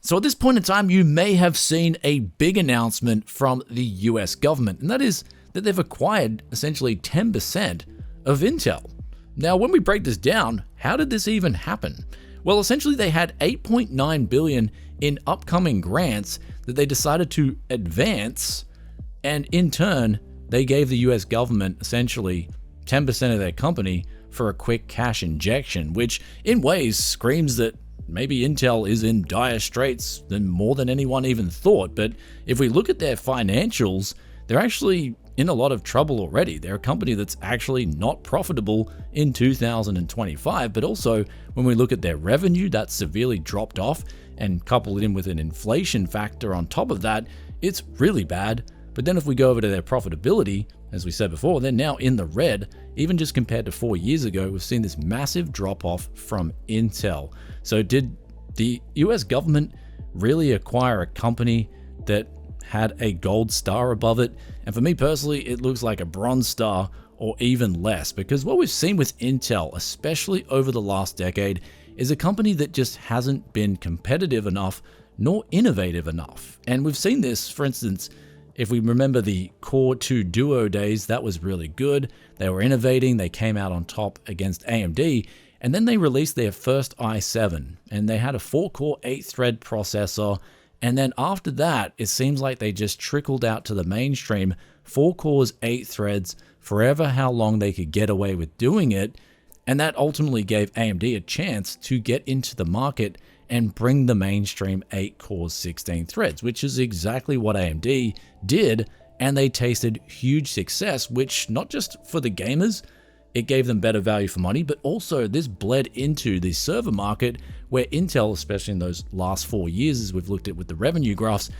So at this point in time, you may have seen a big announcement from the US government, and that is that they've acquired essentially 10% of Intel. Now, when we break this down, how did this even happen? Well, essentially they had $8.9 billion in upcoming grants that they decided to advance, and in turn, they gave the US government essentially 10% of their company for a quick cash injection, which in ways screams that maybe Intel is in dire straits than more than anyone even thought. But if we look at their financials, they're actually in a lot of trouble already. They're a company that's actually not profitable in 2025, but also when we look at their revenue, that's severely dropped off, and couple it in with an inflation factor on top of that, it's really bad. But then if we go over to their profitability, as we said before, they're now in the red. Even just compared to 4 years ago, we've seen this massive drop off from Intel. So did the US government really acquire a company that had a gold star above it? And for me personally, it looks like a bronze star or even less, because what we've seen with Intel, especially over the last decade, is a company that just hasn't been competitive enough nor innovative enough. And we've seen this, for instance, if we remember the Core 2 Duo days, that was really good. They were innovating, they came out on top against AMD, and then they released their first i7, and they had a 4-core 8-thread processor, and then after that, it seems like they just trickled out to the mainstream, 4 cores, 8 threads, forever how long they could get away with doing it, and that ultimately gave AMD a chance to get into the market and bring the mainstream 8 cores, 16 threads, which is exactly what AMD did, and they tasted huge success, which not just for the gamers, it gave them better value for money, but also this bled into the server market where Intel, especially in those last 4 years, as we've looked at with the revenue graphs,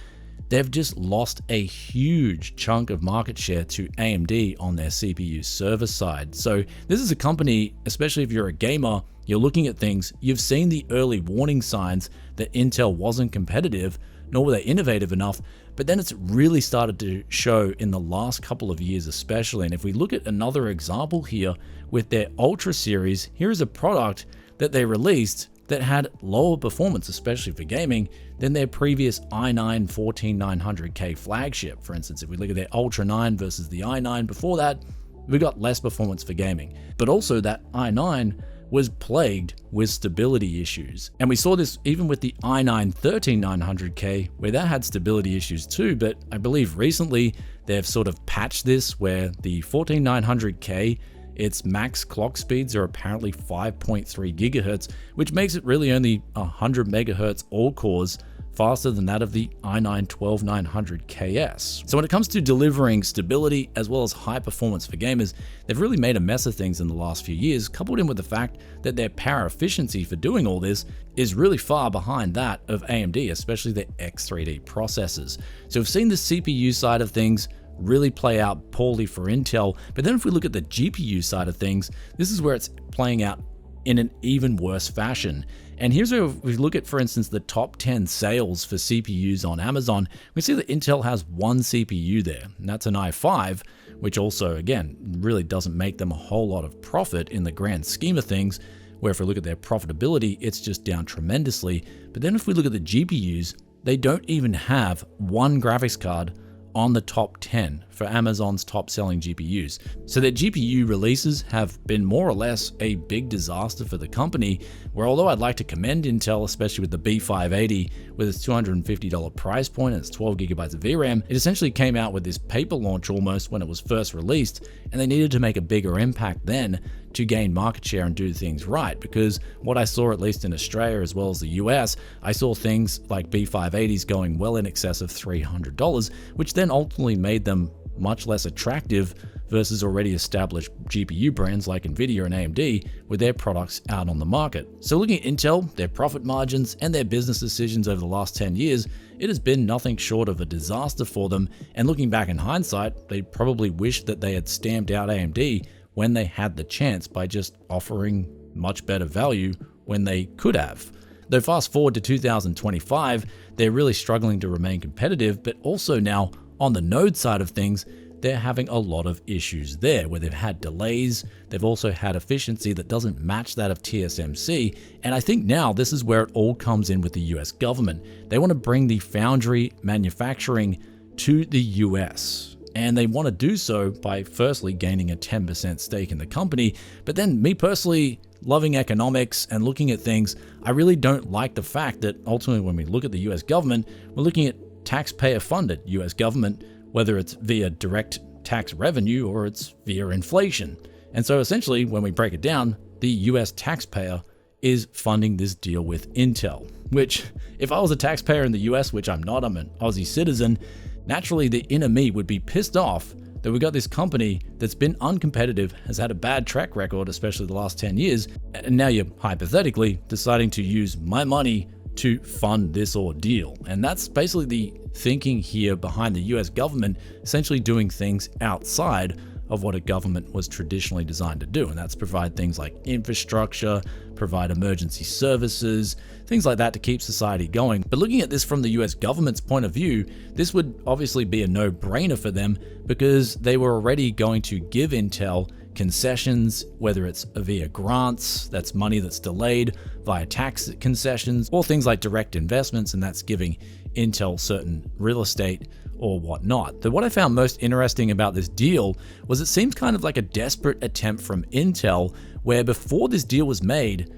they've just lost a huge chunk of market share to AMD on their CPU server side. So this is a company, especially if you're a gamer, you're looking at things, you've seen the early warning signs that Intel wasn't competitive, nor were they innovative enough, but then it's really started to show in the last couple of years especially. And if we look at another example here with their Ultra series, here is a product that they released that had lower performance, especially for gaming, than their previous i9 14900K flagship. For instance, if we look at their Ultra 9 versus the i9 before that, we got less performance for gaming. But also that i9 was plagued with stability issues. And we saw this even with the i9 13900K, where that had stability issues too, but I believe recently they've sort of patched this where the 14900K, its max clock speeds are apparently 5.3 gigahertz, which makes it really only 100 megahertz all cores, faster than that of the i9 12900KS. So when it comes to delivering stability as well as high performance for gamers, they've really made a mess of things in the last few years, coupled in with the fact that their power efficiency for doing all this is really far behind that of AMD, especially their X3D processors. So we've seen the CPU side of things really play out poorly for Intel, but then if we look at the GPU side of things, this is where it's playing out in an even worse fashion. And here's where we look at, for instance, the top 10 sales for CPUs on Amazon. We see that Intel has one CPU there, and that's an i5, which also, again, really doesn't make them a whole lot of profit in the grand scheme of things, where if we look at their profitability, it's just down tremendously. But then if we look at the GPUs, they don't even have one graphics card on the top 10 for Amazon's top selling GPUs. So their GPU releases have been more or less a big disaster for the company, where although I'd like to commend Intel, especially with the B580 with its $250 price point and its 12 gigabytes of VRAM, it essentially came out with this paper launch almost when it was first released, and they needed to make a bigger impact then to gain market share and do things right. Because what I saw, at least in Australia as well as the US, I saw things like B580s going well in excess of $300, which then ultimately made them much less attractive versus already established GPU brands like Nvidia and AMD with their products out on the market. So looking at Intel, their profit margins, and their business decisions over the last 10 years, it has been nothing short of a disaster for them. And looking back in hindsight, they probably wish that they had stamped out AMD when they had the chance by just offering much better value when they could have. Though fast forward to 2025, they're really struggling to remain competitive, but also now on the node side of things, they're having a lot of issues there where they've had delays. They've also had efficiency that doesn't match that of TSMC. And I think now this is where it all comes in with the US government. They want to bring the foundry manufacturing to the US. And they want to do so by firstly gaining a 10% stake in the company. But then me personally, loving economics and looking at things, I really don't like the fact that ultimately when we look at the US government, we're looking at taxpayer funded US government, whether it's via direct tax revenue or it's via inflation. And so essentially when we break it down, the US taxpayer is funding this deal with Intel, which if I was a taxpayer in the US, which I'm not, I'm an Aussie citizen, naturally the inner me would be pissed off that we got this company that's been uncompetitive, has had a bad track record, especially the last 10 years, and now you're hypothetically deciding to use my money to fund this ordeal. And that's basically the thinking here behind the US government essentially doing things outside of what a government was traditionally designed to do. And that's provide things like infrastructure, provide emergency services, things like that to keep society going. But looking at this from the US government's point of view, this would obviously be a no-brainer for them because they were already going to give Intel concessions, whether it's via grants, that's money that's delayed, via tax concessions, or things like direct investments, and that's giving Intel certain real estate or whatnot. But what I found most interesting about this deal was it seems kind of like a desperate attempt from Intel, where before this deal was made,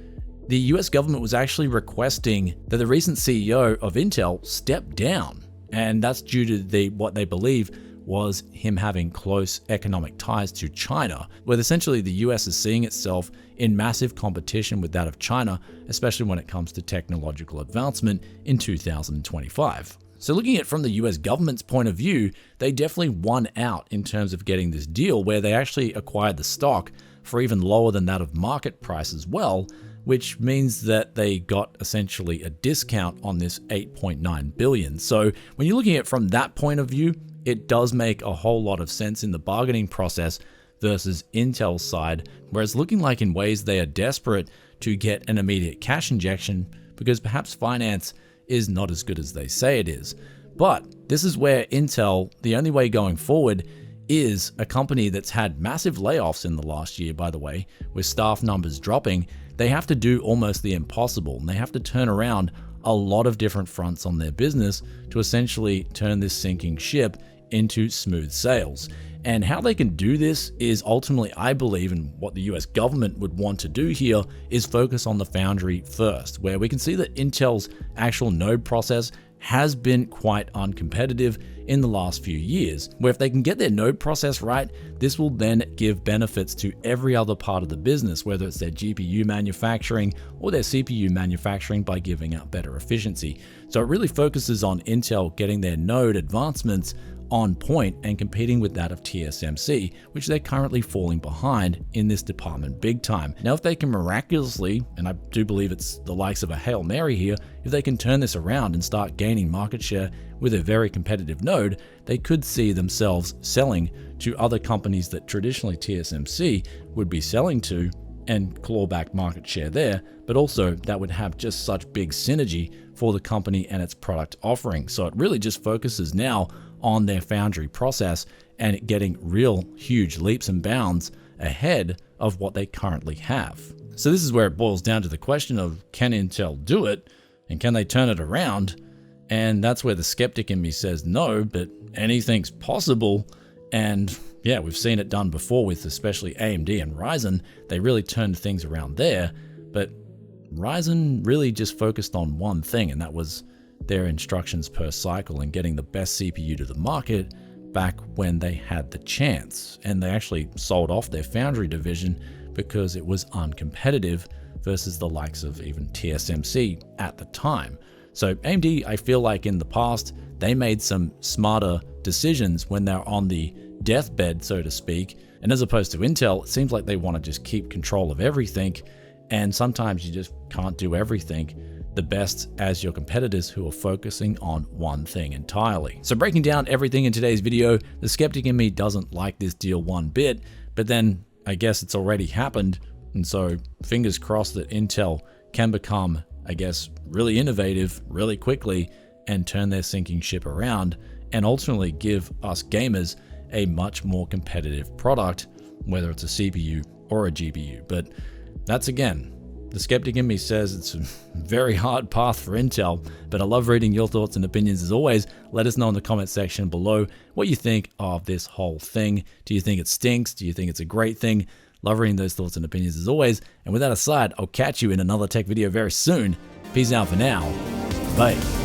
the US government was actually requesting that the recent CEO of Intel step down. And that's due to what they believe was him having close economic ties to China, where essentially the US is seeing itself in massive competition with that of China, especially when it comes to technological advancement in 2025. So looking at it from the US government's point of view, they definitely won out in terms of getting this deal where they actually acquired the stock for even lower than that of market price as well, which means that they got essentially a discount on this 8.9 billion. So when you're looking at it from that point of view, it does make a whole lot of sense in the bargaining process versus Intel's side, whereas looking like in ways they are desperate to get an immediate cash injection because perhaps finance is not as good as they say it is. But this is where Intel, the only way going forward, is a company that's had massive layoffs in the last year, by the way, with staff numbers dropping. They have to do almost the impossible, and they have to turn around a lot of different fronts on their business to essentially turn this sinking ship into smooth sails. And how they can do this is ultimately, I believe, and what the US government would want to do here is focus on the foundry first, where we can see that Intel's actual node process has been quite uncompetitive in the last few years, where if they can get their node process right, this will then give benefits to every other part of the business, whether it's their GPU manufacturing or their CPU manufacturing by giving out better efficiency. So it really focuses on Intel getting their node advancements on point and competing with that of TSMC, which they're currently falling behind in this department big time. Now, if they can miraculously, and I do believe it's the likes of a Hail Mary here, if they can turn this around and start gaining market share with a very competitive node, they could see themselves selling to other companies that traditionally TSMC would be selling to and claw back market share there, but also that would have just such big synergy for the company and its product offering. So it really just focuses now on their foundry process and getting real huge leaps and bounds ahead of what they currently have. So this is where it boils down to the question of, can Intel do it and can they turn it around? And that's where the skeptic in me says no, but anything's possible. And yeah, we've seen it done before with especially AMD and Ryzen. They really turned things around there, but Ryzen really just focused on one thing, and that was their instructions per cycle and getting the best CPU to the market back when they had the chance. And they actually sold off their foundry division because it was uncompetitive versus the likes of even TSMC at the time. So AMD, I feel like in the past, they made some smarter decisions when they're on the deathbed, so to speak. And as opposed to Intel, it seems like they want to just keep control of everything. And sometimes you just can't do everything the best as your competitors who are focusing on one thing entirely. So breaking down everything in today's video, the skeptic in me doesn't like this deal one bit, but then I guess it's already happened. And so fingers crossed that Intel can become, I guess, really innovative really quickly and turn their sinking ship around and ultimately give us gamers a much more competitive product, whether it's a CPU or a GPU. But that's, again, the skeptic in me says it's a very hard path for Intel, but I love reading your thoughts and opinions as always. Let us know in the comment section below what you think of this whole thing. Do you think it stinks? Do you think it's a great thing? Love reading those thoughts and opinions as always. And with that aside, I'll catch you in another tech video very soon. Peace out for now. Bye.